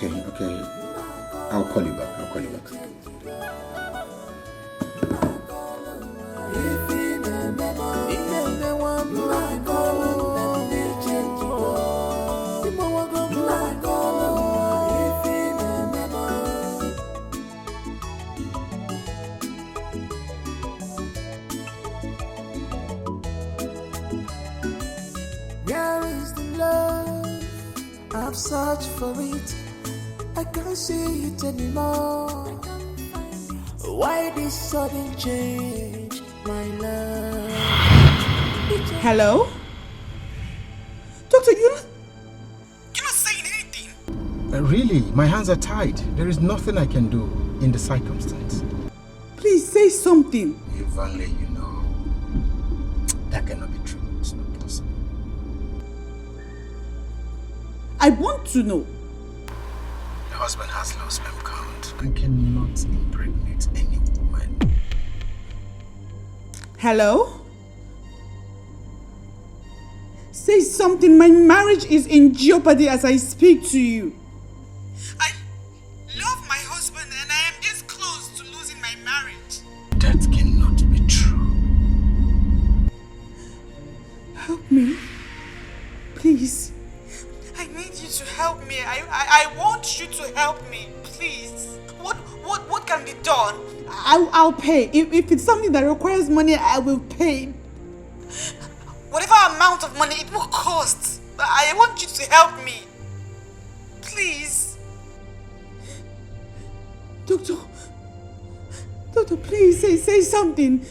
Okay. I'll call you back. Where is the love? I've searched for it. I can't see it anymore. Why this sudden change, my love? Hello? Doctor, you're not saying anything. Really, my hands are tied. There is nothing I can do in the circumstance. Please say something. If only you know. That cannot be true. It's not possible. I want to know. Your husband has low sperm count and cannot impregnate any woman. Hello? Say something. My marriage is in jeopardy as I speak to you. I love my husband and I am this close to losing my marriage. That cannot be true. Help me. Please. I need you to help me. I want you to help me. Please. What can be done? I'll pay. If it's something that requires money, I will pay. Whatever amount of money it will cost. I want you to help me. Please. Doctor, please say something.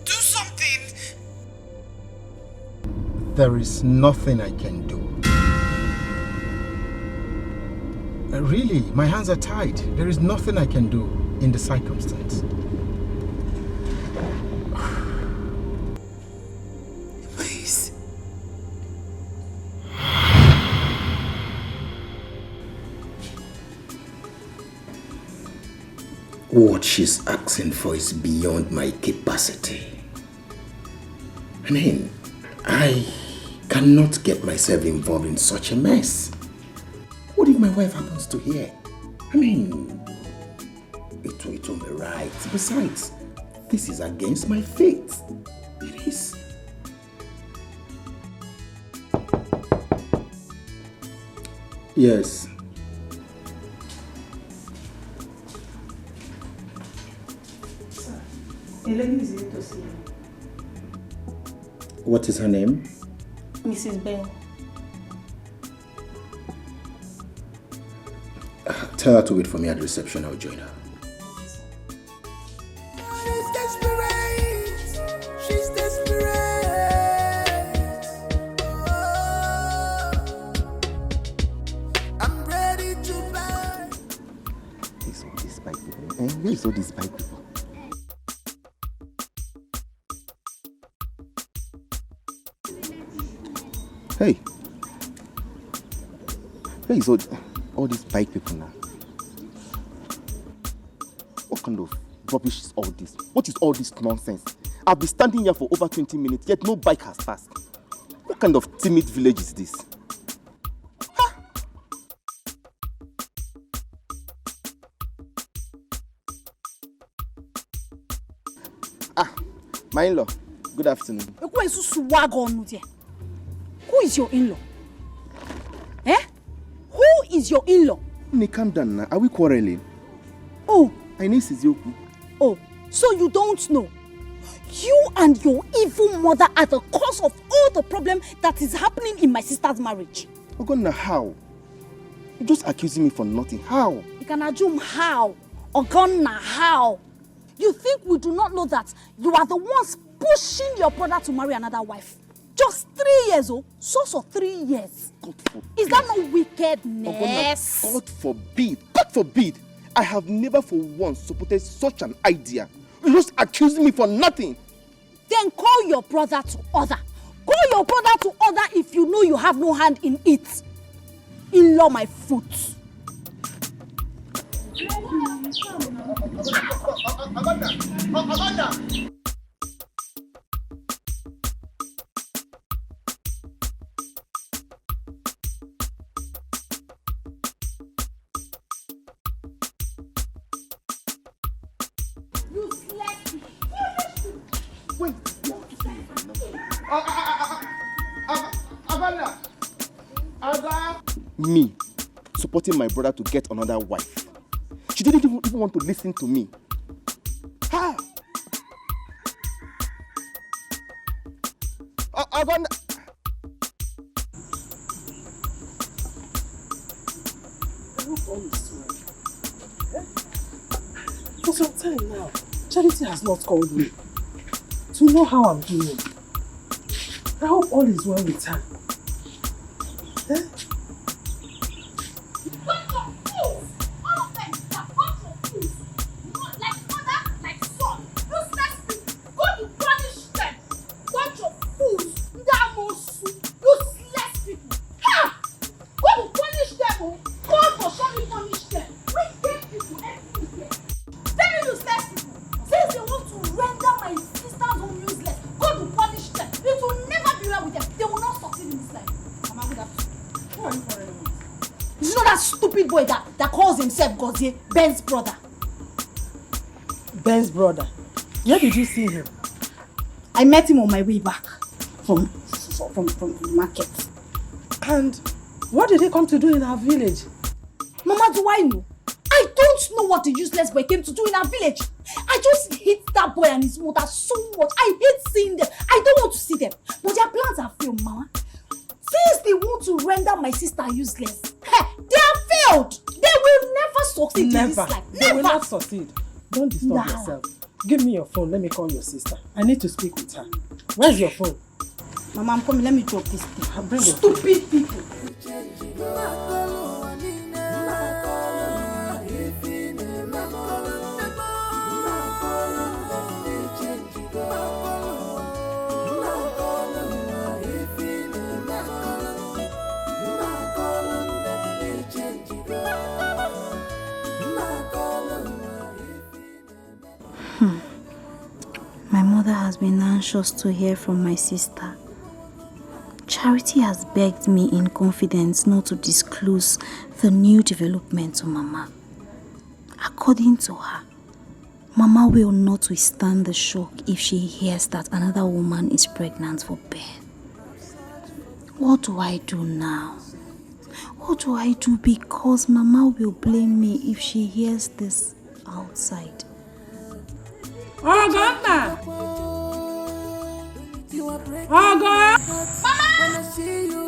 Do something. There is nothing I can do. Really, my hands are tied. There is nothing I can do in the circumstance. Please. What she's asking for is beyond my capacity. I mean, I cannot get myself involved in such a mess. What if my wife happens to hear? I mean, it won't be right. Besides, this is against my faith. It is. Yes. Sir, a lady is here to see you. What is her name? Mrs. Bell. Tell her to wait for me at the reception. I'll join her. She's desperate. She's desperate. Oh, I'm ready to buy. These all these bike people. Where is all these bike people? Hey. Where is all these bike people now? What kind of rubbish is all this? What is all this nonsense? I've been standing here for over 20 minutes, yet no bike has passed. What kind of timid village is this? Huh? My in-law, good afternoon. Who is your in-law? Eh? Who is your in-law? Calm down now. Are we quarreling? Oh. I need Sizioku. Oh, so you don't know? You and your evil mother are the cause of all the problem that is happening in my sister's marriage. Ogonna, how? You're just accusing me for nothing. How? You can assume how. Ogonna, how? You think we do not know that you are the ones pushing your brother to marry another wife? Just 3 years, oh? So 3 years. God forbid. Is that not wickedness? Ogonna, God forbid. God forbid. I have never for once supported such an idea. You're just accusing me for nothing. Then call your brother to order. Call your brother to order if you know you have no hand in it. In-law my foot. Amanda! Me supporting my brother to get another wife. She didn't even want to listen to me. Ha! Agana. For some time now, Charity has not called me to know how I'm doing. I hope all is well with her. Eh? Ben's brother. Ben's brother? Where did you see him? I met him on my way back from the market. And what did he come to do in our village? Mama, do I know? I don't know what the useless boy came to do in our village. I just hate that boy and his mother so much. I hate seeing them. I don't want to see them. But their plans are failed, Mama. Since they want to render my sister useless, they are failed. They will never succeed in this life. Never. They will not succeed. Don't disturb yourself. Give me your phone. Let me call your sister. I need to speak with her. Where's your phone? Mama, I'm coming. Let me drop this thing. I'll bring Stupid people. My mother has been anxious to hear from my sister. Charity has begged me in confidence not to disclose the new development to Mama. According to her, Mama will not withstand the shock if she hears that another woman is pregnant for Ben. What do I do now? What do I do? Because Mama will blame me if she hears this outside. Oh, God! Oh, God! Mama!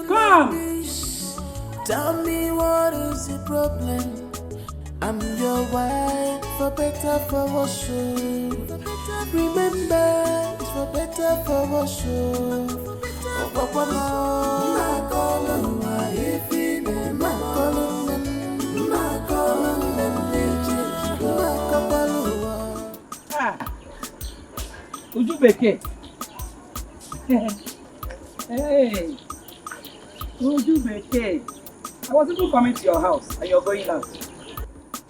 Come! Tell me what is the problem? I'm your wife, for better, for worse. Remember, it's for better, for worse. Uju Beke. Hey. Uju Beke. I was even coming to your house and you're going out.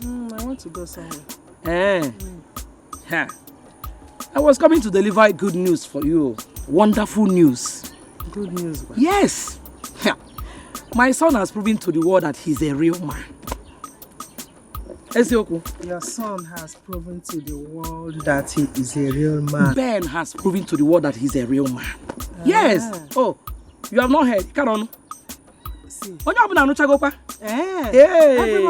I want to go somewhere. Ha. I was coming to deliver good news for you. Wonderful news. Good news, man. Yes. My son has proven to the world that he's a real man. Esioku. Your son has proven to the world that he is a real man. Ben has proven to the world that he's a real man. Yes. Oh, you have not heard. Carry on. See. Everyone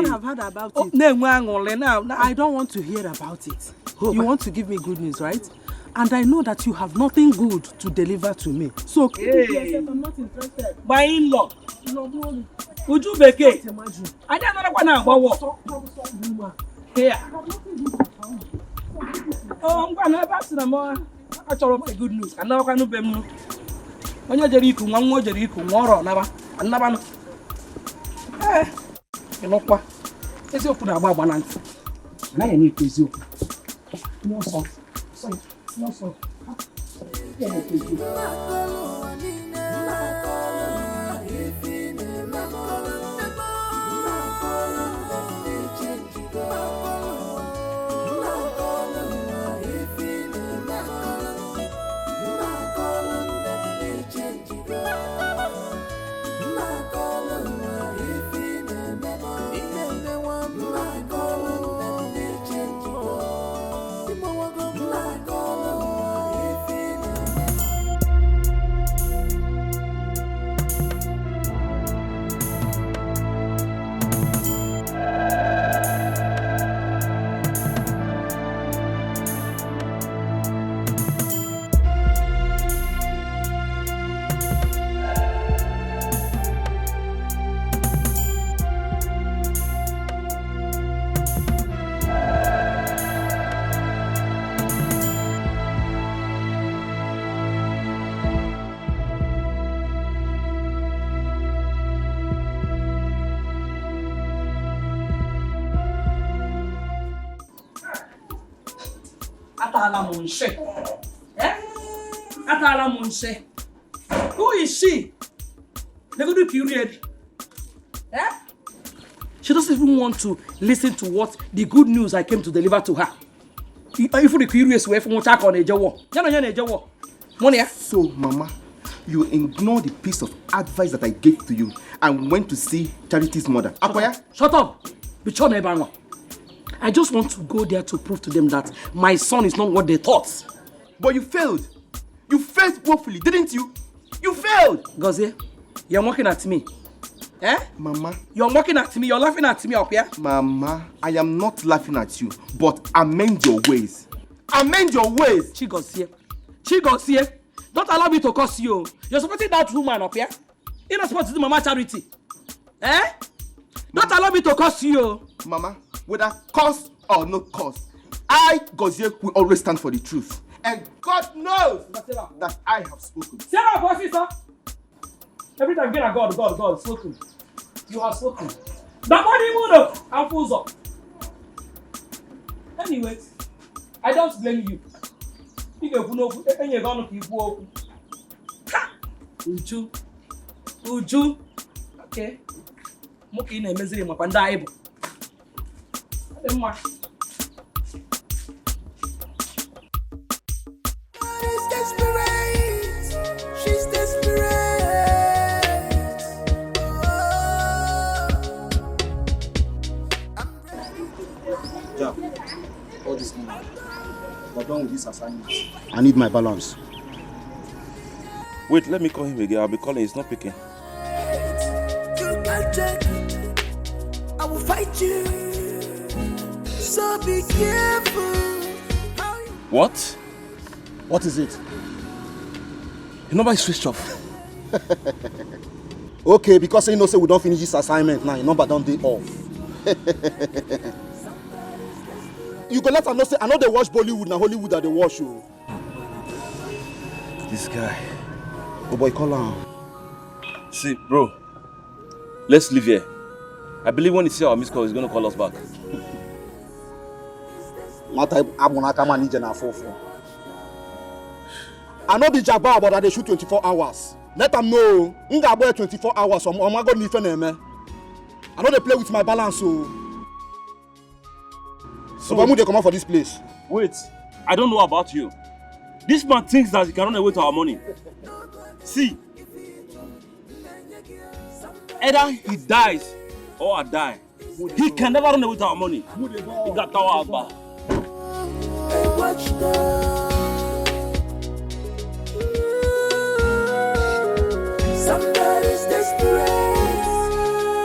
have heard about it. Now. I don't want to hear about it. You want to give me good news, right? And I know that you have nothing good to deliver to me. So keep it to yourself. I'm not interested. My in-law. Uju Beke. I don't know what now. Here. Oh, I'm going to have to more. I told my good news. And now I can't be more. When you're Jericho, one more Jericho, more never. And never. You know what? It's your put about one. Now I need to you. No, sir. No, sir. Atala Monshe. Eh? Atala Monshe. Who is she? They go do period. Eh? She doesn't even want to listen to what the good news I came to deliver to her. If the curious way from what I on a jaw. Money. So, Mama, you ignore the piece of advice that I gave to you and went to see Charity's mother. Akoya? Shut up! I just want to go there to prove to them that my son is not what they thought. But you failed. You failed woefully, didn't you? You failed! Gozie, you're mocking at me. Eh? Mama. You're mocking at me, you're laughing at me up here. Mama, I am not laughing at you, but amend your ways. Amend your ways! Chigozie, don't allow me to curse you. You're supporting that woman up here. You're not supposed to do Mama Charity. Eh? Don't allow me to curse you. Mama, whether curse or no curse, I, Gozie, will always stand for the truth. And God knows that I have spoken. Sarah, boss, sir. Every time get a God, spoken. You have spoken. The money mood I'm full up. Anyways, I don't blame you. You can know and you're gonna keep walking. Uju. Okay. Moki in a misery, my pandaibo. She's desperate. She's desperate. Jack, all this money. We're done with this assignment. I need my balance. Wait, let me call him again. I'll be calling. He's not picking. You can't check. I will fight you. So be careful. What? What is it? Your number is switched off. Okay, because you know say we don't finish this assignment now, your number don't be off. You go let her know say I know they watch Bollywood now Hollywood that they watch you. This guy. Oh boy, call her. See, bro. Let's leave here. I believe when he sees our missed call, he's going to call us back. I know the Jabba about that they shoot 24 hours. Let them know. Nga boy 24 hours. I'm going to leave them. I know they play with my balance. So why would they come out for this place? Wait, I don't know about you. This man thinks that he can run away to our money. See, either he dies or I die. He can never run away with our money. He got our back. Somebody's desperate.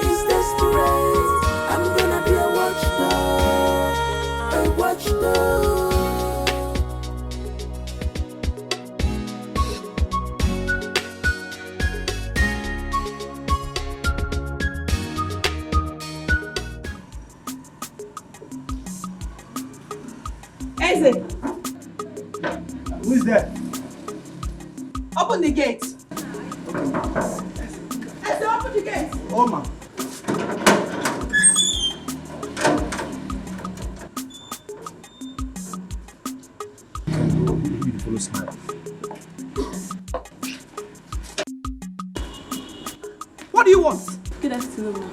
He's desperate. I'm gonna be a watchdog. A watchdog. Eze, Who is there? open the gate. Eze, open the gate. Oh man. Beautiful smile. What do you want? Good afternoon,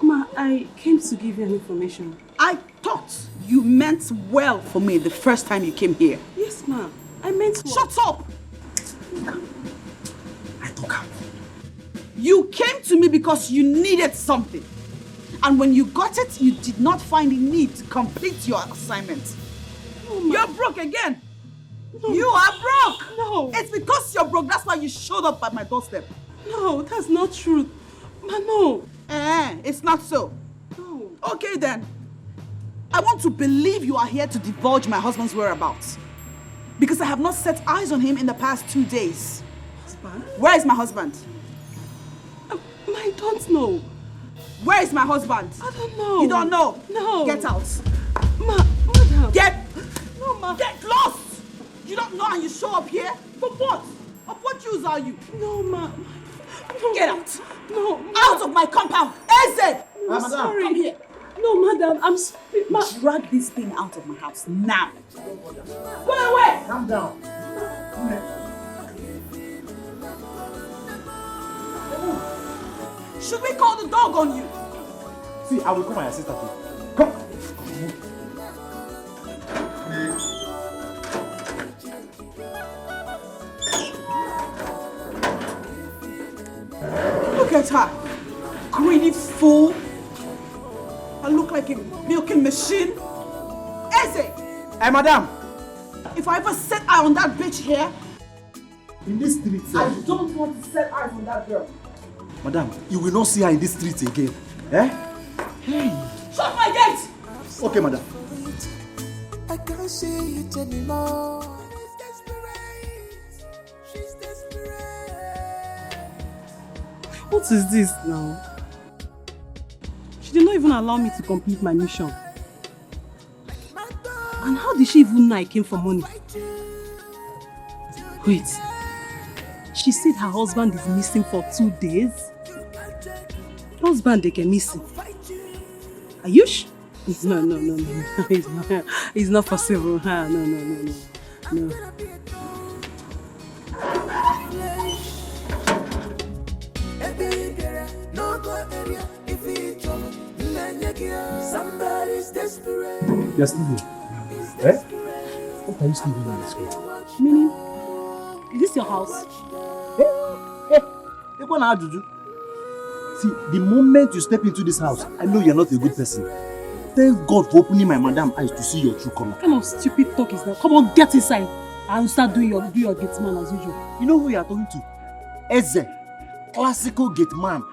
Ma, I came to give you an information. I thought you meant well for me the first time you came here. Yes, ma. I meant to. Shut up! I took her. You came to me because you needed something. And when you got it, you did not find the need to complete your assignment. No, ma. You're broke again. No. You are broke. No. It's because you're broke. That's why you showed up at my doorstep. No, that's not true. Ma, no. It's not so. No. Okay then. I want to believe you are here to divulge my husband's whereabouts. Because I have not set eyes on him in the past 2 days. Husband? Where is my husband? I don't know. Where is my husband? I don't know. You don't know? No. Get out. Madam. No, ma. Get lost! You don't know and you show up here? For what? Of what use are you? No, ma. No. Get out. No, ma. Out of my compound. Eze! I'm sorry. Come here. No, madam, I'm sorry. Drag this thing out of my house now. Go away! Calm down. Should we call the dog on you? See, I will call my assistant. Come. Look at her. Greedy fool. I look like a milking machine. Eze! Hey, madam. If I ever set eye on that bitch here, In this street, I don't want to set eyes on that girl. madam, you will not see her in this street again. Eh? Hey. Shut my gate! Okay, madam. I can't see it anymore. She's desperate. She's desperate. What is this now? She did not even allow me to complete my mission. And how did she even know I came for money? Wait. She said her husband is missing for 2 days? Husband they get missing. Are you sure? No. It's not possible. No. Somebody's desperate. You're still here. Eh? What are you still doing in this school? Meaning, is this your house? See, the moment you step into this house, I know you're not a good person. Thank God for opening my madam eyes to see your true color. What kind of stupid talk is that? Come on, get inside and start doing your gate man as usual. You know who you are talking to? Eze, classical gate man.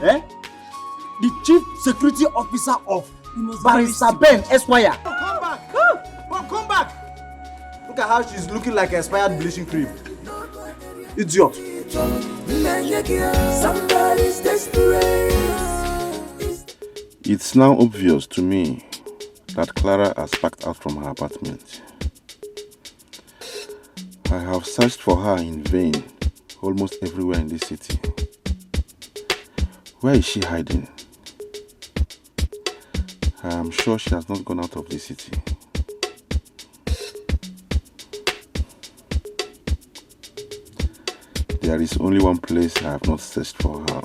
Eh? The chief security officer of Barrister Ben Esquire. Come back! Come back! Look at how she's looking like expired bleaching cream. Idiot. Somebody's desperate. It's now obvious to me that Clara has packed out from her apartment. I have searched for her in vain almost everywhere in this city. Where is she hiding? I am sure she has not gone out of the city. There is only one place I have not searched for her.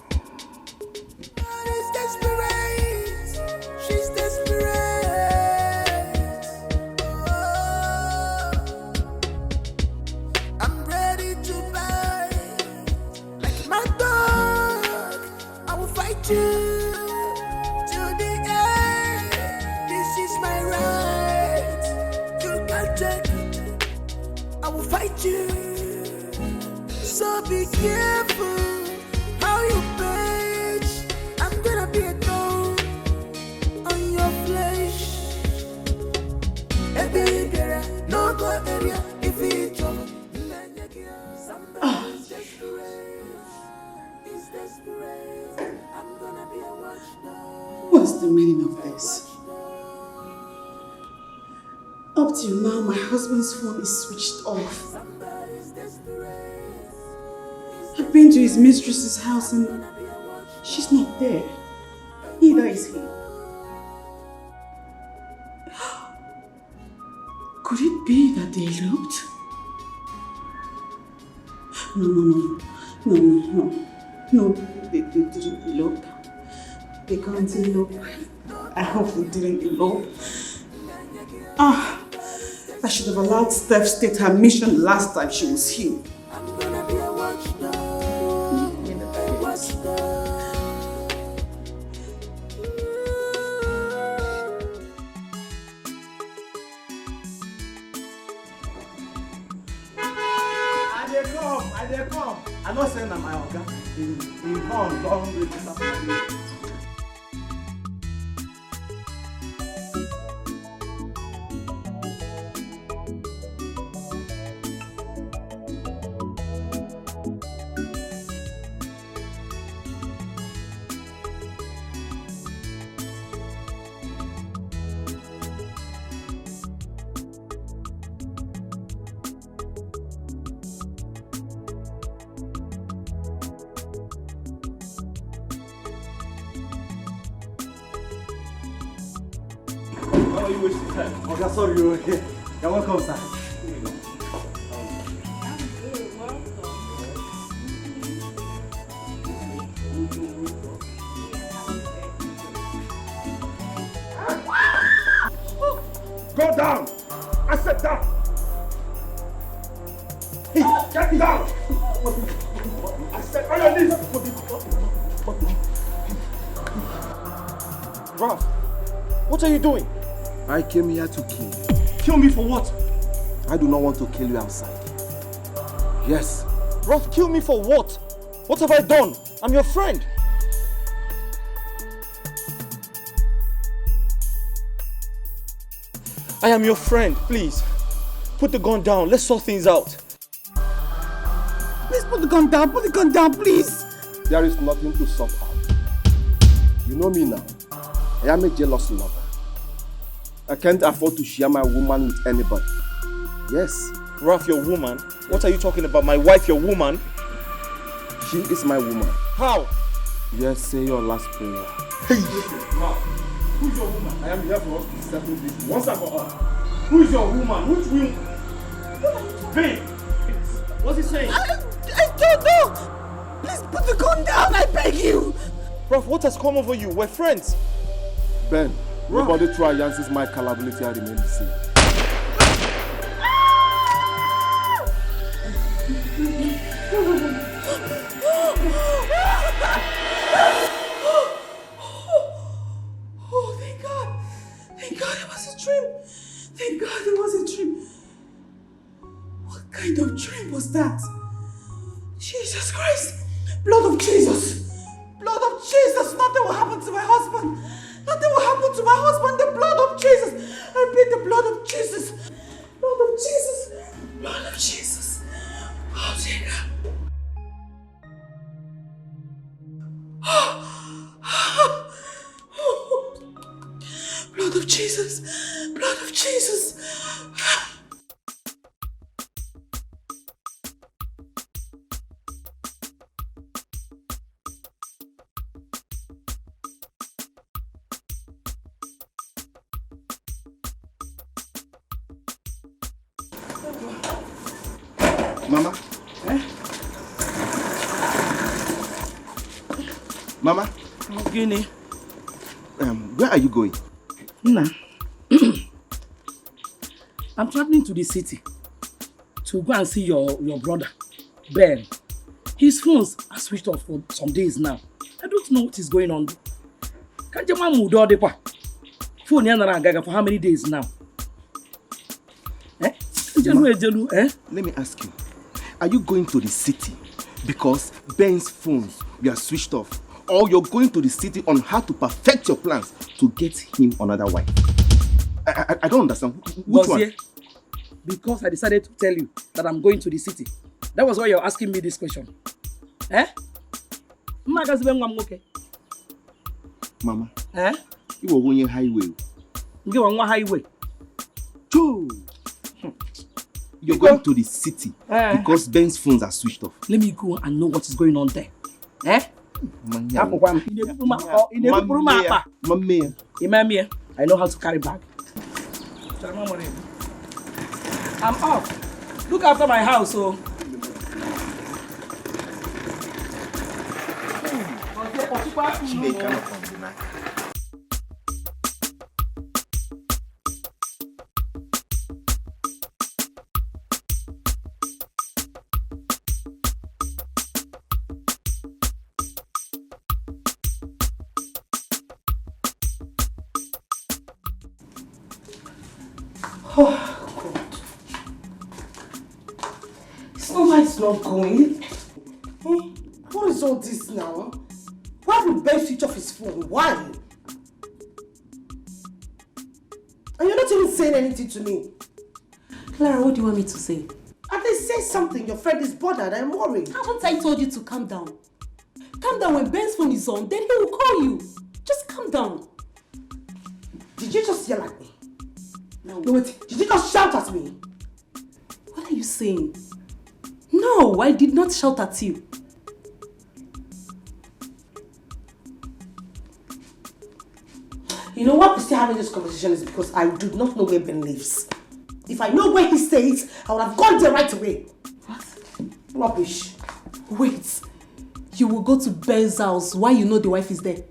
She's desperate. I'm ready to bite like my dog. I will fight you to the end. This is my right. You can't take it. I will fight you. So be careful how you bitch. I'm gonna be a dog on your flesh. No go area if it's trouble. Somebody's desperate. I'm gonna be a watchdog. What's the meaning of this? Up till now, my husband's phone is switched off. I've been to his mistress's house and she's not there. Neither is he. Could it be that they eloped? No, they didn't elope. They can't elope. I hope they didn't elope. I should have allowed Steph state her mission last time she was here. I'm gonna be a watchdog. I dey come. I know say na my oga. In horn don register for me. you wasting time? Okay, sorry, you're okay. You're welcome, sir. Go down! I said down! Hey, get down! I said on your knees! Ralph, what are you doing? I came here to kill you. Kill me for what? I do not want to kill you outside. Yes. Ralph, kill me for what? What have I done? I'm your friend. I am your friend, please. Put the gun down. Let's sort things out. Please put the gun down, please. There is nothing to sort out. You know me now. I am a jealous lover. I can't afford to share my woman with anybody. Yes. Ralph, your woman? What are you talking about? My wife, your woman? She is my woman. How? Yes, say your last prayer. Hey! Ralph, who's your woman? I am here for us to settle this once and for all. Who is your woman? Which woman? Babe! What's he saying? I don't know. Please put the gun down, I beg you. Ralph, what has come over you? We're friends. Ben, nobody try Yancy's my capability I remain the same. Oh, thank God. Thank God it was a dream. Thank God it was a dream. What kind of dream was that? Jesus Christ. Blood of Jesus. Blood of Jesus. Nothing will happen to my husband. Nothing will happen to my husband. The blood of Jesus. I plead the blood of Jesus. Blood of Jesus. Blood of Jesus. Oh, dear God. Blood of Jesus. Blood of Jesus. Mama? Mama? Guinea. Where are you going? Nah. I'm traveling to the city to go and see your brother, Ben. His phones are switched off for some days now. I don't know what is going on. Can't you move all the pa? Phone yana for how many days now? Eh? Let me ask you. Are you going to the city because Ben's phones were switched off? Or you're going to the city on how to perfect your plans to get him another wife? I don't understand. Which one? Because I decided to tell you that I'm going to the city. That was why you're asking me this question. Eh? Mama. Eh? You were on your highway. You on what highway? Choo! You're going to the city because Ben's phones are switched off. Let me go and know what is going on there. Eh? I know how to carry bag. I'm off. Look after my house, so. Oh, God. It's not why it's not going. What is all this now? Why would Ben switch off his phone? Why? And you're not even saying anything to me. Clara, what do you want me to say? At least say something. Your friend is bothered. I'm worried. Haven't I told you to calm down? Calm down when Ben's phone is on, then he will call you. Just calm down. Did you just yell at me? No, wait. Did you just shout at me? What are you saying? No, I did not shout at you. You know why we're still having this conversation is because I do not know where Ben lives. If I know where he stays, I would have gone there right away. What? Rubbish. Wait. You will go to Ben's house while you know the wife is there?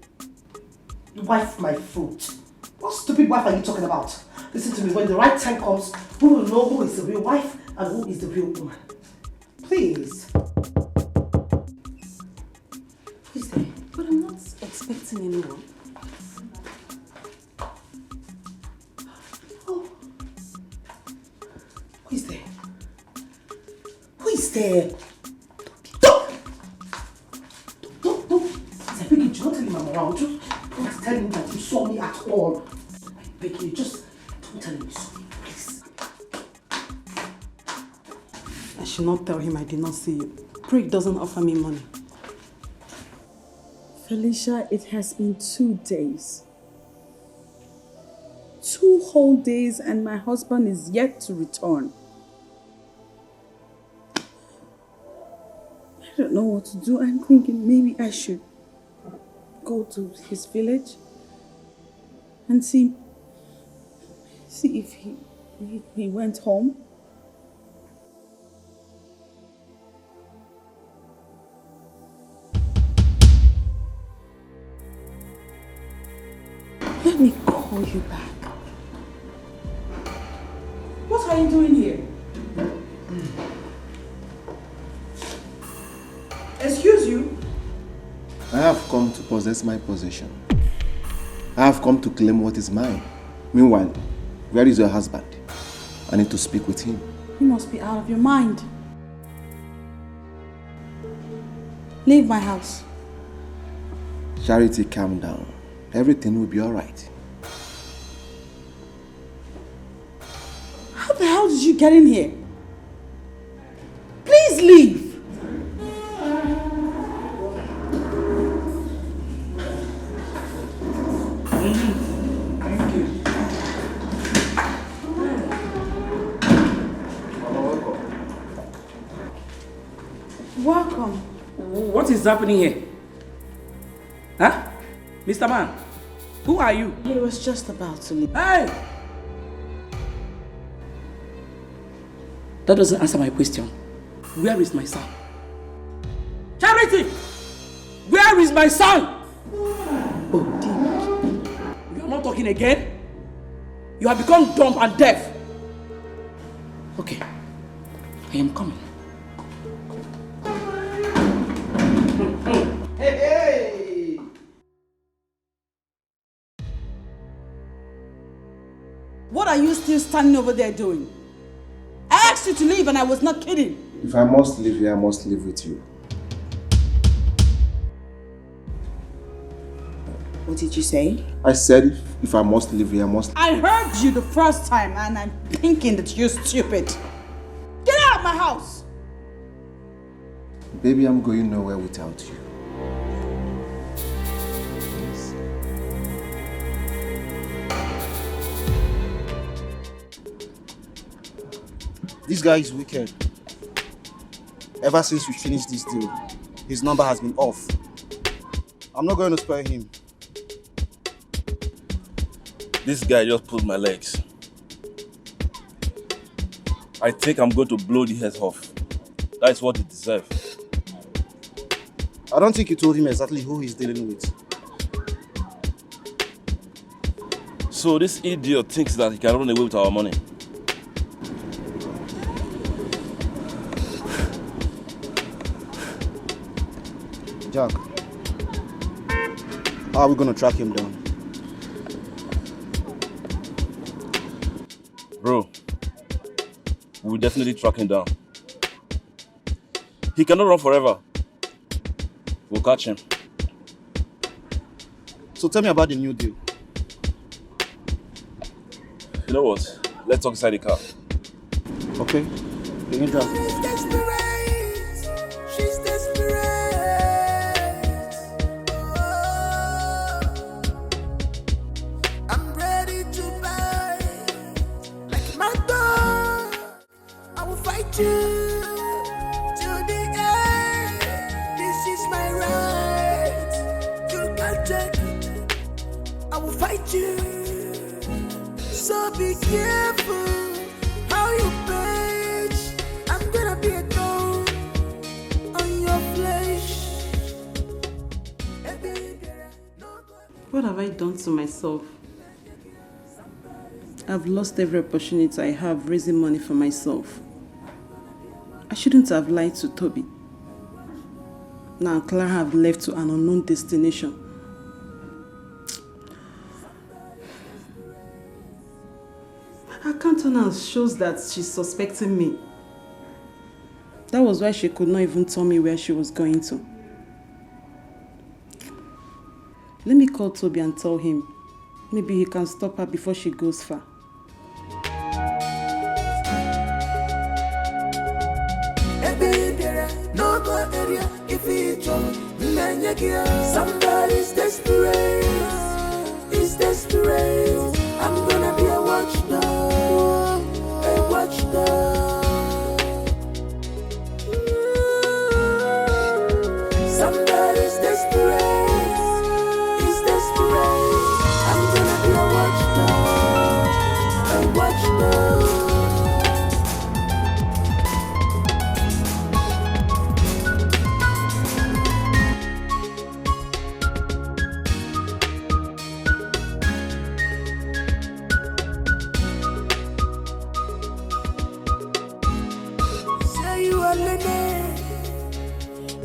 The wife, my foot. What stupid wife are you talking about? Listen to me, when the right time comes, we will know who is the real wife and who is the real woman. Please. Who is there? But I'm not expecting anyone. Oh. Who is there? Who is there? Don't! I beg you, don't tell him I'm around. Just don't tell him that you saw me at all. I beg you, just don't tell him you saw me, please. I should not tell him I did not see you. Craig doesn't offer me money. Felicia, it has been 2 days. 2 whole days and my husband is yet to return. I don't know what to do. I'm thinking maybe I should go to his village and see if he went home. Let me call you back. What are you doing here? Excuse you? I have come to possess my possession. I have come to claim what is mine. Meanwhile, where is your husband? I need to speak with him. You must be out of your mind. Leave my house. Charity, calm down. Everything will be alright. How the hell did you get in here? Please leave. Thank you. Welcome. What is happening here? Huh? Mr. Man, who are you? He was just about to leave. Hey! That doesn't answer my question. Where is my son? Charity! Where is my son? Oh, dear. You are not talking again? You have become dumb and deaf. Okay, I am coming. Hey! What are you still standing over there doing? I asked you to leave and I was not kidding. If I must live here, I must live with you. What did you say? I said if I must live here, I must... I heard you the first time and I'm thinking that you're stupid. Get out of my house! Baby, I'm going nowhere without you. This guy is wicked. Ever since we finished this deal, his number has been off. I'm not going to spare him. This guy just pulled my legs. I think I'm going to blow the heads off. That is what he deserves. I don't think you told him exactly who he's dealing with. So this idiot thinks that he can run away with our money. Jack, how are we going to track him down? Bro, we'll definitely track him down. He cannot run forever. We'll catch him. So tell me about the new deal. You know what? Let's talk inside the car. Okay, you can drive. She's desperate. She's desperate. I'm ready to buy like my dog. I will fight you to the end. This is my right. You can't take it. I will fight fight you. So be careful how you page. I'm gonna be a thorn on your flesh. What have I done to myself? I've lost every opportunity I have raising money for myself. I shouldn't have lied to Toby. Now Clara have left to an unknown destination. Her countenance shows that she's suspecting me. That was why she could not even tell me where she was going to. Let me call Toby and tell him. Maybe he can stop her before she goes far. Somebody's desperate. He's desperate. I'm gonna be a watchdog. A watchdog. Somebody's desperate. He's desperate. I'm gonna be a watchdog. A watchdog.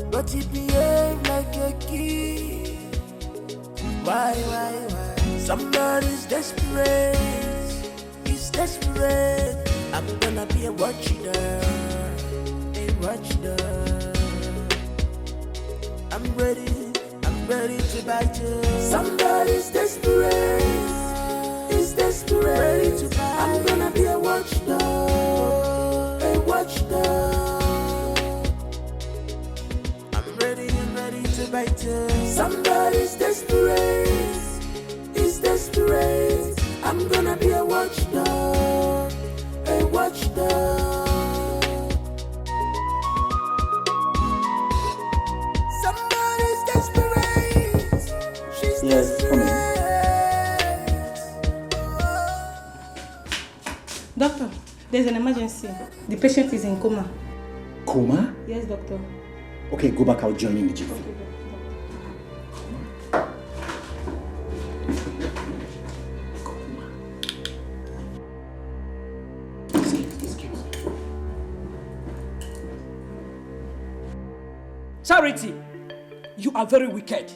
But he behave like a kid. Why? Somebody's desperate. He's desperate. I'm gonna be a watchdog. A watchdog. I'm ready to bite you. Somebody's desperate. He's desperate. I'm gonna be a watchdog. A watchdog. Somebody's desperate. He's desperate. I'm gonna be a watchdog. A watchdog. Somebody's desperate. She's desperate. Doctor, there's an emergency. The patient is in coma. Coma? Yes, doctor. Okay, go back. I'll join you in the jiffy. Okay. Charity, you are very wicked.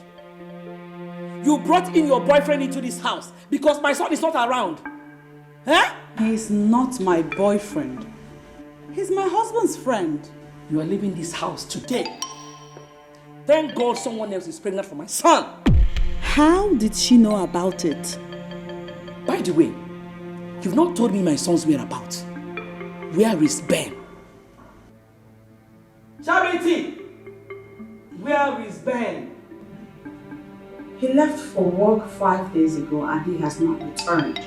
You brought in your boyfriend into this house because my son is not around. Huh? He's not my boyfriend. He's my husband's friend. You are leaving this house today. Thank God someone else is pregnant for my son. How did she know about it? By the way, you've not told me my son's whereabouts. Where is Ben? Charity! Where is Ben? He left for work 5 days ago and he has not returned.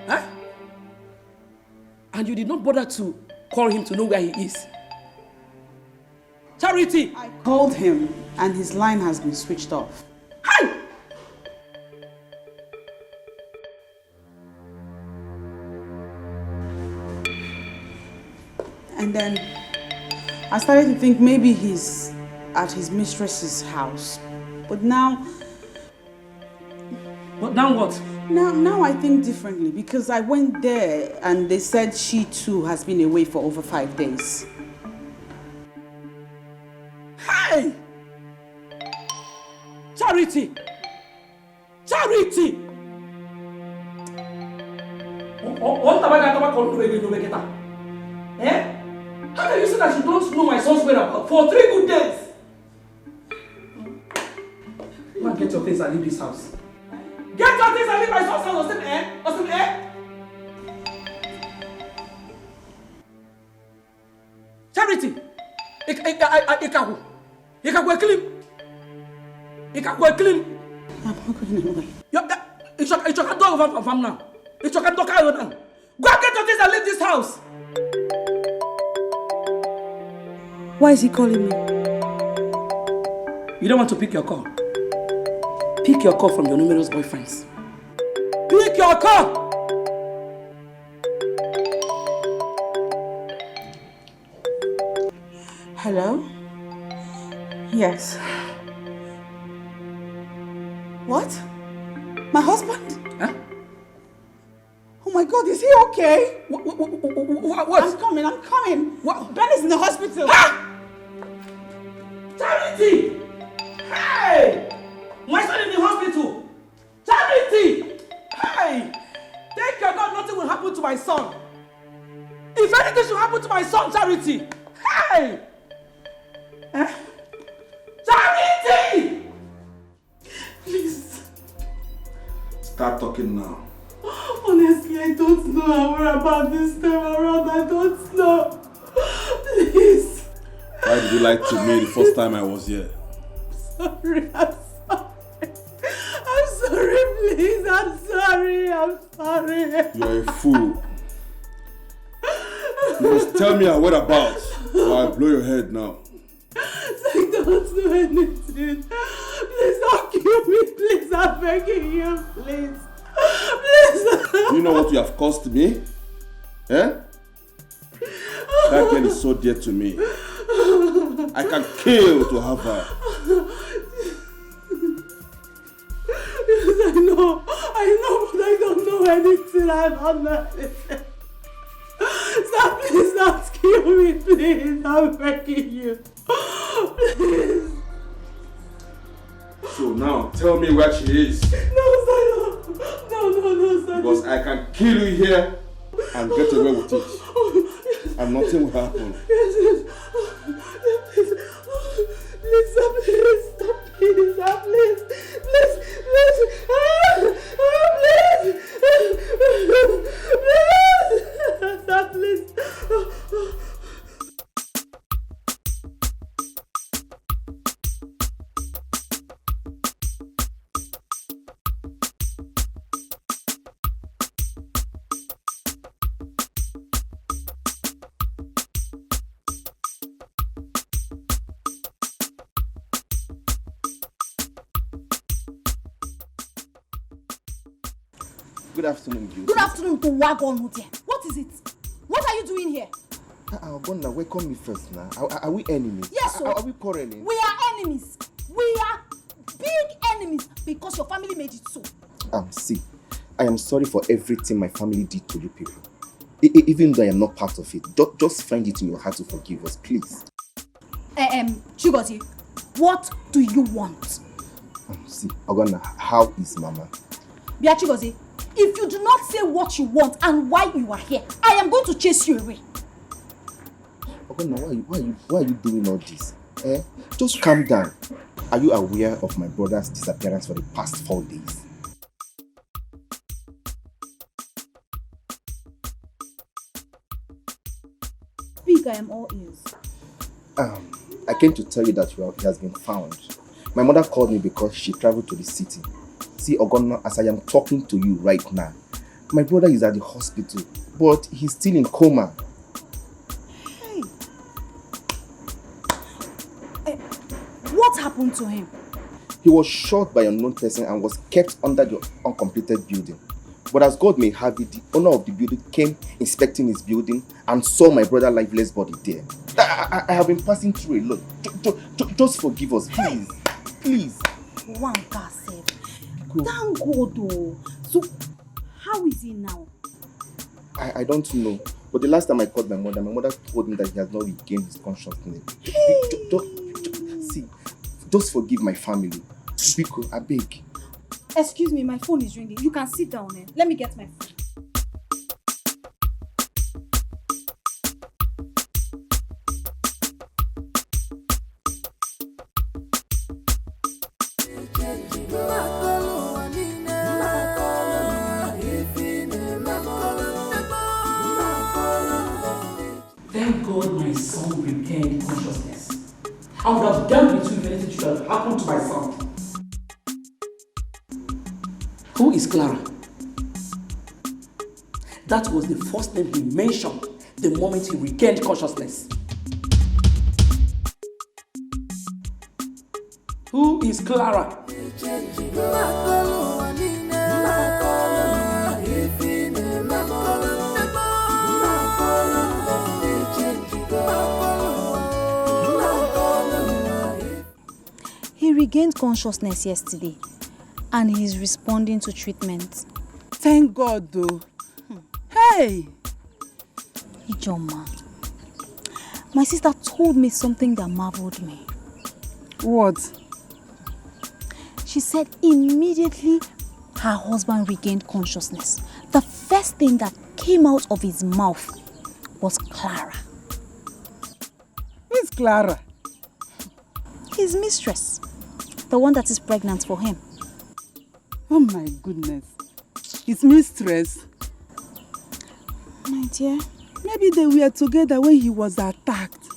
Huh? And you did not bother to call him to know where he is? Charity! I called him and his line has been switched off. Hi! And then I started to think maybe he's at his mistress's house. But now... But now what? Now I think differently because I went there and they said she too has been away for over 5 days. Hey! Charity! Charity! What have I got? Eh? How can you say that you don't know my son's whereabouts for 3 good days? Go and get your things and leave this house. Get your things and leave my son's house, Charity! Ikaku clean. I'm not going anywhere. It's your dog of now. It's your dog. Go and get your things and leave this house. Why is he calling me? You don't want to pick your call. Pick your call from your numerous boyfriends. Pick your car. Hello? Yes. What? My husband? Huh? Oh my God, is he okay? What? I'm coming. What? Ben is in the hospital. Ah! Charity! Hey! My son in the hospital! Charity! Hey! Thank your God nothing will happen to my son. If anything should happen to my son, Charity! Hey! Charity! Please. Start talking now. Honestly, I don't know how we're about this time around. I don't know. Please. Why did you lie to me the first time I was here? Sorry, I'm sorry, please. I'm sorry. You're a fool. You must tell me your whereabouts or I'll blow your head now. I don't do anything. Please don't kill me, please. I'm begging you, please. Please. Do you know what you have cost me? Eh? That girl is so dear to me. I can kill to have her. Yes, I know, but I don't know anything. I don't know anything. Stop, please don't kill me, please. I'm begging you. Please. So now, tell me where she is. No, sir. Because I can kill you here and get away with it. And nothing will happen. Yes. Please, please. Good afternoon, Beauty. Good afternoon to Wagon Hotel. What is it? What are you doing here? Gonna welcome me first now. Are we enemies? Yes, sir. Are we quarreling? We are enemies. We are big enemies because your family made it so. See, I am sorry for everything my family did to you people. Even though I am not part of it, just find it in your heart to forgive us, please. Chigoti, what do you want? See, Ogonna, how is Mama? Bia Chigozie, if you do not say what you want and why you are here, I am going to chase you away. Ogonna, why are you doing all this? Just calm down. Are you aware of my brother's disappearance for the past 4 days? Speak, I am all ears. I came to tell you that he has been found. My mother called me because she traveled to the city. See, Ogonna, as I am talking to you right now, my brother is at the hospital, but he's still in coma. Hey. What happened to him? He was shot by an unknown person and was kept under the uncompleted building. But as God may have it, the owner of the building came inspecting his building and saw my brother's lifeless body there. I have been passing through a lot. Just forgive us, please. Please. One said. Thank God, though. So, how is he now? I don't know. But the last time I called my mother told me that he has not regained his consciousness. See, just forgive my family. Biko, I beg. Excuse me, my phone is ringing. You can sit down, eh? Let me get my phone. Thank God my son regained consciousness. I would have done with you if anything should have happened to my son. Who is Clara? That was the first name he mentioned the moment he regained consciousness. Who is Clara? regained consciousness yesterday and he's responding to treatment. Thank God though. Hey! Ijoma, my sister told me something that marveled me. What? She said immediately her husband regained consciousness, the first thing that came out of his mouth was Clara. Who's Clara? His mistress, the one that is pregnant for him. Oh my goodness. His mistress? My dear. Maybe they were together when he was attacked.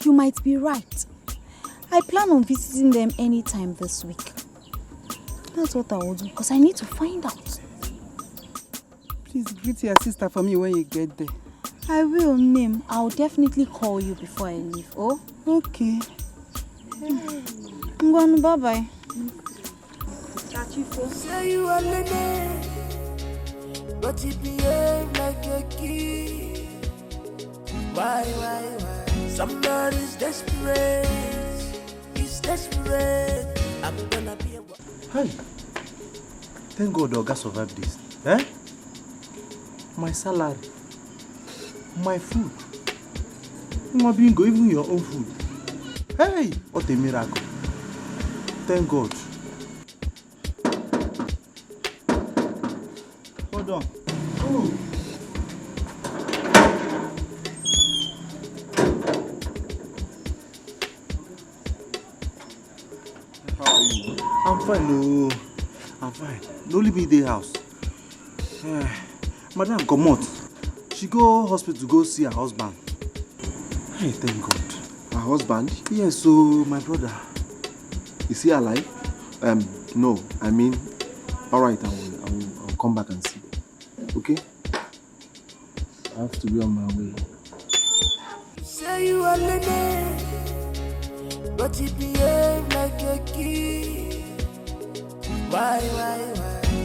You might be right. I plan on visiting them anytime this week. That's what I will do, because I need to find out. Please greet your sister for me when you get there. I will, Nim. I'll definitely call you before I leave, oh? Okay. Ngwan, bye-bye. Say you are Lene, but you behave like a kid. Why? Somebody's desperate. He's desperate. I'm gonna be a... Hi. Thank God Oga survived this. Eh? My salary. My food. My bingo, even your own food. Hey! What a miracle. Thank God. Hold on. Oh. How are you? I'm fine, no. I'm fine. No leave me in the house. Madam, come out. She go hospital to go see her husband. Hey, thank God. Her husband? Yes, so my brother. Is he alive? No. I mean, alright, I'll come back and see. Okay? I have to be on my way. Say you are Lene, but you behave like a kid. Why?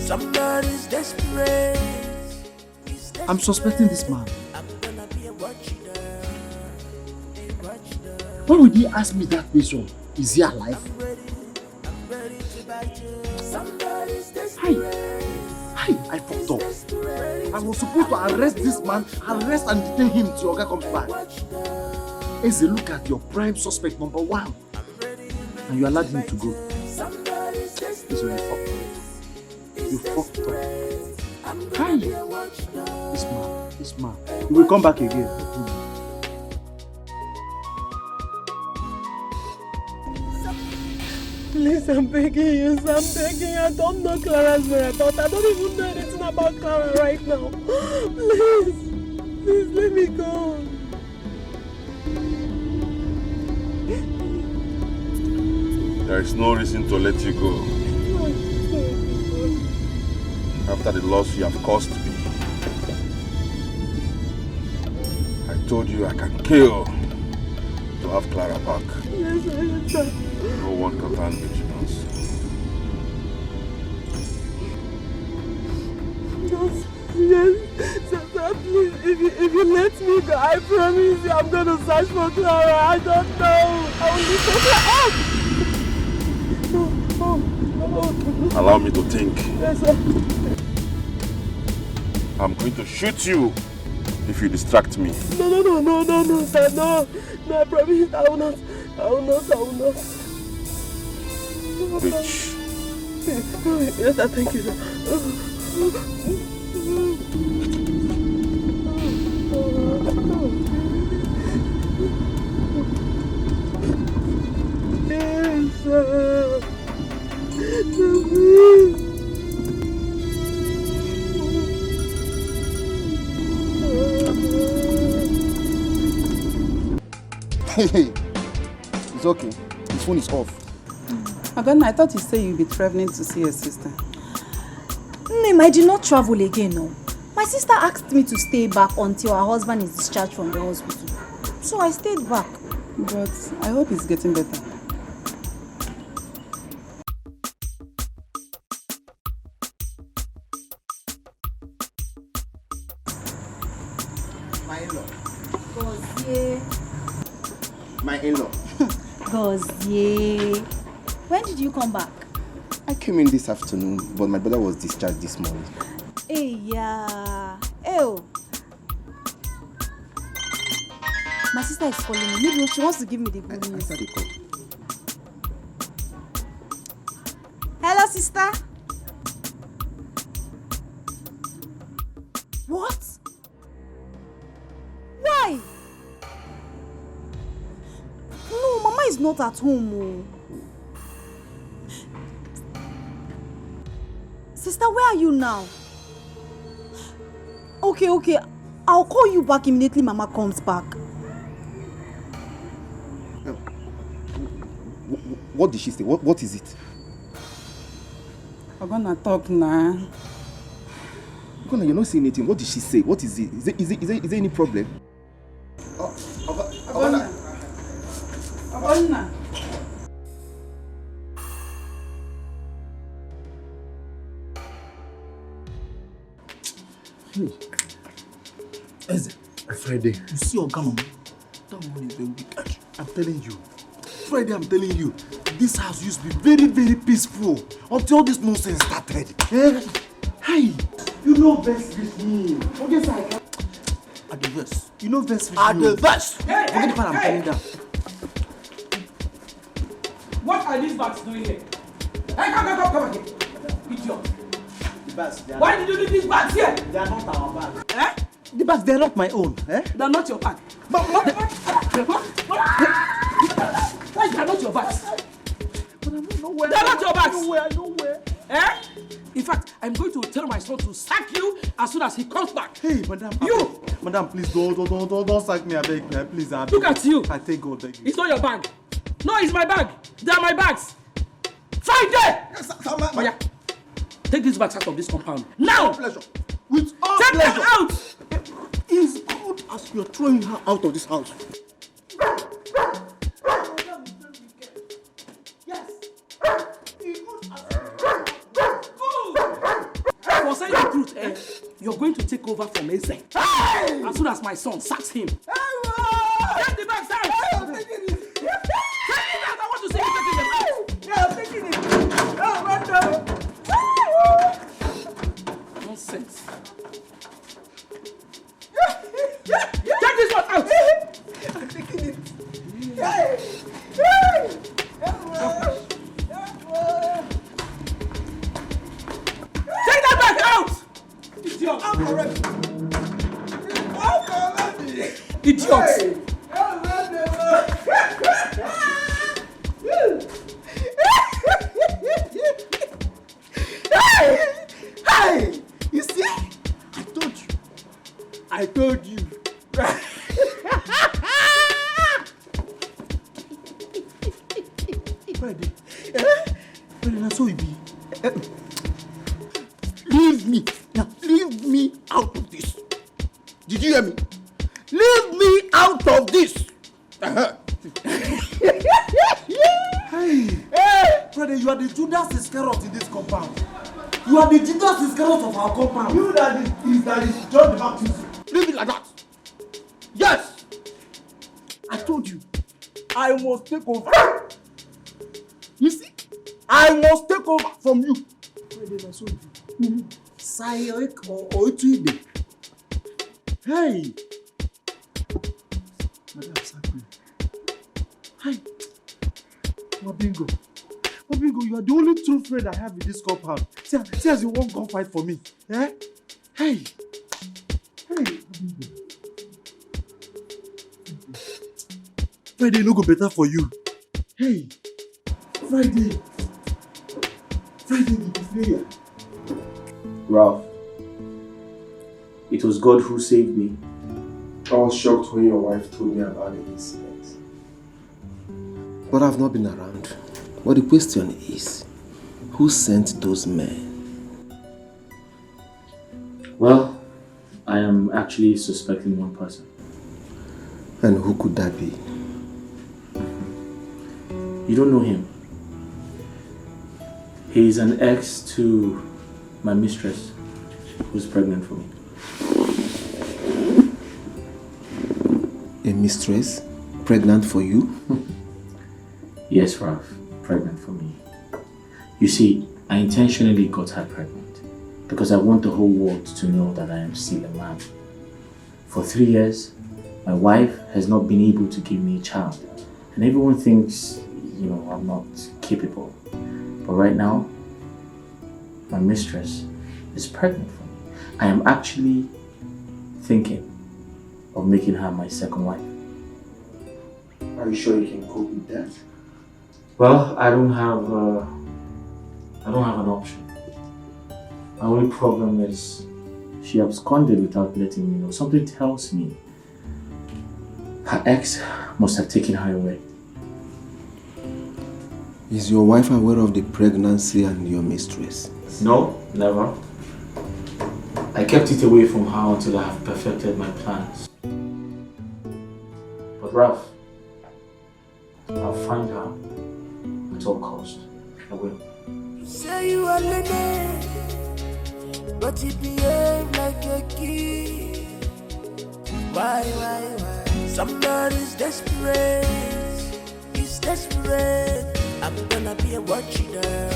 Somebody's desperate. I'm suspecting this man. Why would he ask me that question? Is he alive? Hi, I fucked up. I was supposed to arrest this man, arrest and detain him till Oga comes back. Eze, look at your prime suspect number 1. And you allowed him to go. Eze, you fucked up. You fucked up. Hi. This man. He will come back again. Please, I'm begging you, I'm begging you. I don't know Clara's whereabouts. I don't even know anything about Clara right now. Please let me go. There is no reason to let you go. After the loss you have caused me. I told you I can kill to have Clara back. Yes, sir. No one can find vigilance. Yes, sir, please, if you let me go, I promise you I'm gonna search for Clara. I don't know. I will leave for Clara. Allow me to think. Yes, sir. I'm going to shoot you if you distract me. No, sir, no, I promise I will not. Bitch. Yes, sir, thank you, sir. Yes, sir. Hey, it's okay. His phone is off. Again, I thought you said you'd be traveling to see your sister. Nim, I did not travel again, no. My sister asked me to stay back until her husband is discharged from the hospital. So I stayed back. But I hope he's getting better. My in-law. Gozie. When did you come back? I came in this afternoon, but my brother was discharged this morning. Hey, yeah. Ew. My sister is calling me. Maybe she wants to give me the good news. Answer the call. Hello, sister. What? Why? No, Mama is not at home. Oh. Sister, where are you now? Okay. I'll call you back immediately Mama comes back. What did she say? What is it? I'm gonna talk now. You're not saying anything. What did she say? What is it? Is there any problem? Agonna. Hey, Eze, Friday, you see your gun? That one is very wicked. I'm telling you. Friday, I'm telling you, this house used to be very, very peaceful until all this nonsense started. Eh? Hey, you know best with me. Forget I can. At the verse. You know best with me. At the verse. Hey, forget the part I'm telling them. What are these bags doing here? Hey, come again. Idiot. The bags, why did you leave these bags here? They are not our bags. Eh? The bags, they are not my own. Eh? They are not your bag. Why they are not your bags? But I'm nowhere. They are not your bags. Nowhere. Eh? In fact, I'm going to tell my son to sack you as soon as he comes back. Hey, madam. You! Madam, please don't sack me. I beg me. Please, I beg. Look at you. I thank God, thank you. It's not your bag. No, it's my bag. They are my bags. Find them! Oh, yeah. Take these bags out of this compound. Now! Pleasure. With all Take pleasure. them out! It's good as you're throwing her out of this house. Yes. For saying the truth, you're going to take over from Eze. As soon as my son sacks him. Get the bags out! Take it out! I want to see you taking them out! Yeah, I'm taking it. Oh, Nonsense. Take this one out! I'm taking it. Take that back out! Idiot! I'm correct. Idiot! Hey! You see? I told you. Friday. Friday, that's how it be. Leave me. Now, leave me out of this. Did you hear me? Leave me out of this. Hey, Friday, you are the Judas Iscariot in this compound. You are the Judas Iscariot of our compound. You that is John the Baptist. Leave it like that. Yes. I told you. I must take over. You see? I must take over from you. Sayek or Oituide. Hey. Madam Sakwe. Hi. Mabingo, you are the only true friend I have in this compound. See as you won't go fight for me. Eh? Hey. Mabingo. Friday no go better for you. Hey. Friday the player. Ralph, it was God who saved me. I was shocked when your wife told me about the incident. But I've not been around. But the question is, who sent those men? Well, I am actually suspecting one person. And who could that be? You don't know him. He's an ex to my mistress, who's pregnant for me. A mistress? Pregnant for you? Yes, Ralph, pregnant for me. You see, I intentionally got her pregnant because I want the whole world to know that I am still a man. For 3 years, my wife has not been able to give me a child. And everyone thinks, I'm not capable. But right now, my mistress is pregnant for me. I am actually thinking of making her my second wife. Are you sure you can cope with that? Well, I don't have an option. My only problem is she absconded without letting me know. Something tells me her ex must have taken her away. Is your wife aware of the pregnancy and your mistress? No, never. I kept it away from her until I have perfected my plans. But Ralph, I'll find her at all cost. I will. Say you are lady, but you behave like a kid. Why? Somebody's desperate. He's desperate. I'm gonna be a watchdog.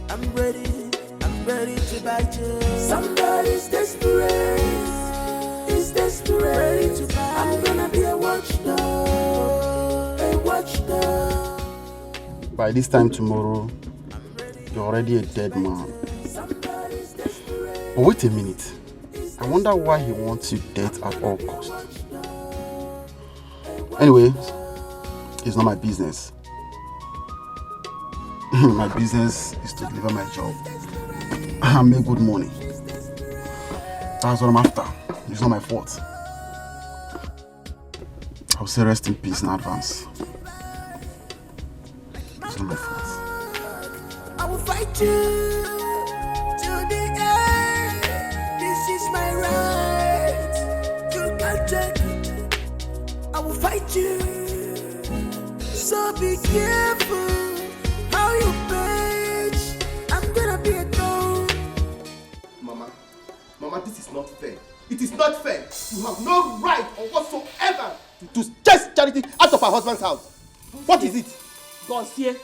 I'm ready to bite you. Somebody's desperate. He's desperate to bite. I'm gonna be a watchdog. By this time tomorrow, you're already a dead man. But wait a minute. I wonder why he wants you dead at all costs. Anyway, it's not my business. My business is to deliver my job and make good money. That's what I'm after. It's not my fault. I'll say rest in peace in advance. It's not my fault. I will fight you to the end. This is my right. You can't take it. I will fight you. So be careful how you bitch. I'm gonna be a dog. Mama, this is not fair. It is not fair. You have no right or whatsoever to chase Charity out of her husband's house. What is it? Gossier,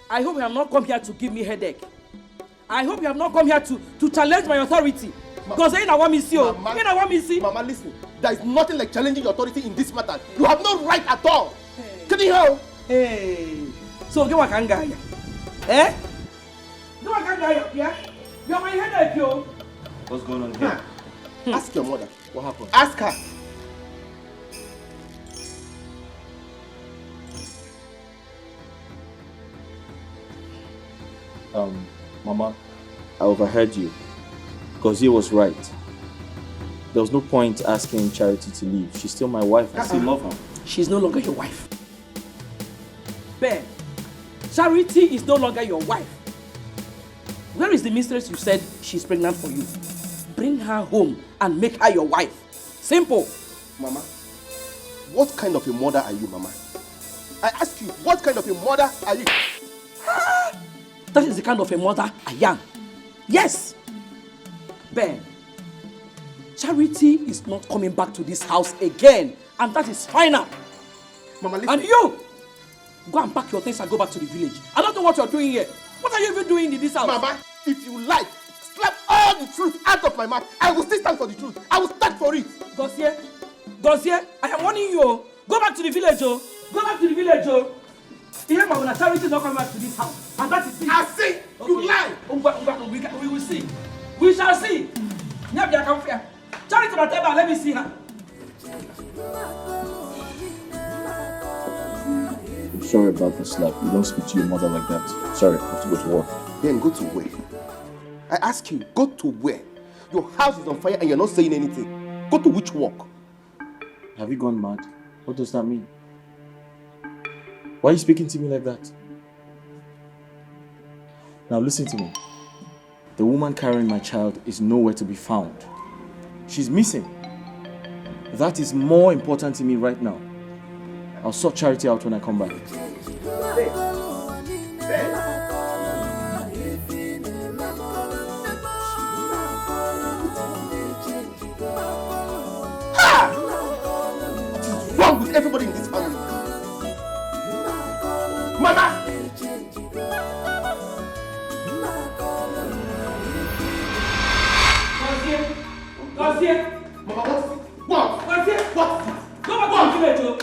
I hope you have not come here to give me headache. I hope you have not come here to challenge my authority. Because you know what me see. Mama, listen. There is nothing like challenging your authority in this matter. You have no right at all. Can you hear? Hey. So get what can guy? Eh? Get what can guy? Yeah? You're my headache, yo. What's going on here? Ask your mother. What happened? Ask her. Mama, I overheard you. Gauzier was right. There was no point asking Charity to leave. She's still my wife. I still love her. She's no longer your wife. Ben, Charity is no longer your wife. Where is the mistress you said she's pregnant for you? Bring her home and make her your wife. Simple. Mama, what kind of a mother are you, Mama? I ask you, what kind of a mother are you? That is the kind of a mother I am. Yes. Ben, Charity is not coming back to this house again. And that is final. Mama, listen. And you, go and pack your things and go back to the village. I don't know what you're doing here. What are you even doing in this house? Mama, if you like, slap all the truth out of my mouth. I will still stand for the truth. I will stand for it. Gauzier, I am warning you. Go back to the village, oh. Go back to the village, oh. Here, my Charity is not coming back to this house. And that is it. I see. Okay. You lie. We will see. We shall see. Charity, let me see her. I'm sorry about the slap. You don't speak to your mother like that. Sorry, I have to go to work. Then go to where? I ask you, go to where? Your house is on fire and you're not saying anything. Go to which work? Have you gone mad? What does that mean? Why are you speaking to me like that? Now listen to me. The woman carrying my child is nowhere to be found. She's missing. That is more important to me right now. I'll sort Charity out when I come back. everybody in this family. Mama! What? Go back to the village, oh.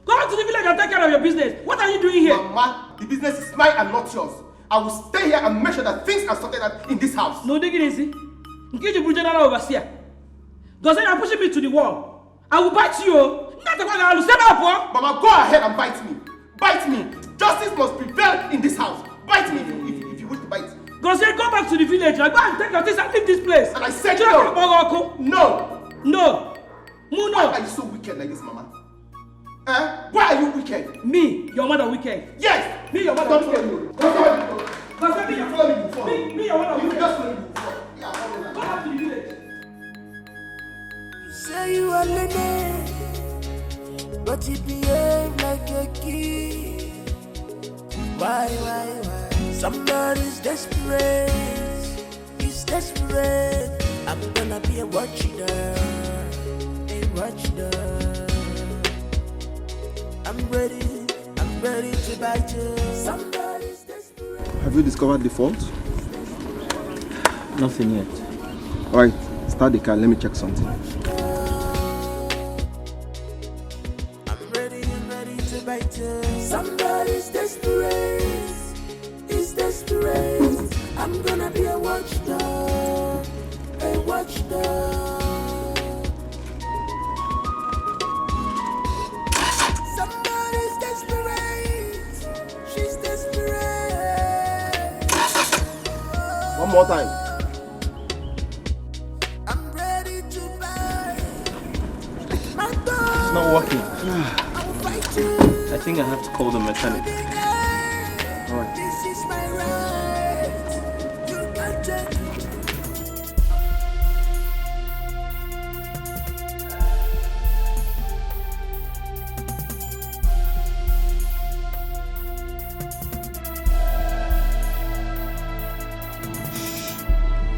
Go back to the village and take care of your business. What are you doing here? Mama, the business is mine and not yours. I will stay here and make sure that things are sorted out in this house. No, dig it easy. In case you general overseer. Because then you're pushing me to the wall. I will bite you. Not the one I will stand up. Mama, go ahead and bite me. Bite me. Justice must prevail in this house. Bite me if you wish to bite. Go back to the village. Like, go and take your things and leave this place. And I said no. No. No. Why are you so wicked like this, Mama? Why are you wicked? Me, your mother wicked. Yes. Me, your mother Don't wicked. follow me. You follow me before. Me, your mother wicked. Just follow me before. Go back to the village. You say you are Lene, but you behave like a kid. Why? Somebody's desperate. He's desperate. I'm gonna be a watchdog. I'm ready to bite you. Somebody's desperate. Have you discovered the fault? Nothing yet. Alright, start the car. Let me check something. I'm ready to bite you. Somebody's desperate. He's desperate. I'm gonna be a watchdog. Somebody's desperate. She's desperate. One more time. I'm ready to bite. My dog. It's not working. I will fight you. I think I have to call the mechanic. Alright. This is my right. You can't take it.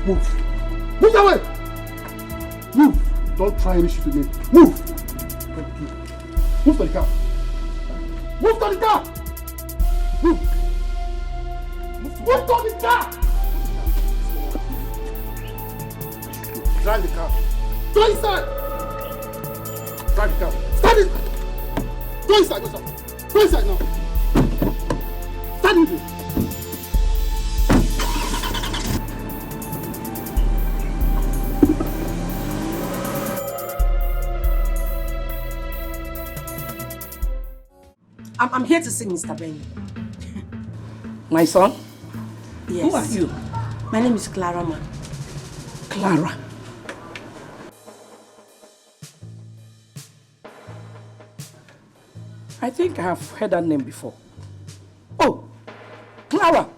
Move. Move that way. Move. Don't try any shit with me. Move. Thank you. Move to the car. Move to the car. Move. Move to the car. Drive the car. Go inside. Drive the car. Start it. Go inside. Go inside now. Start it. I'm here to see Mr. Ben. My son? Yes. Who are you? My name is Clara, ma. Clara. I think I have heard that name before. Oh, Clara.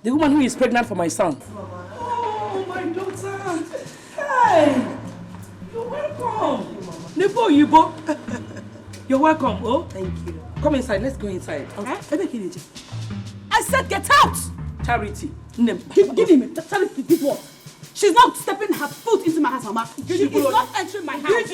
The woman who is pregnant for my son. Oh, my daughter. Hey, you're welcome. Nebo Yibo. You're welcome. Oh, thank you. Come inside. Let's go inside. Okay. I said get out! Charity. Give him. Charity did what? She's not stepping her foot into my house, Mama. She is not entering my house.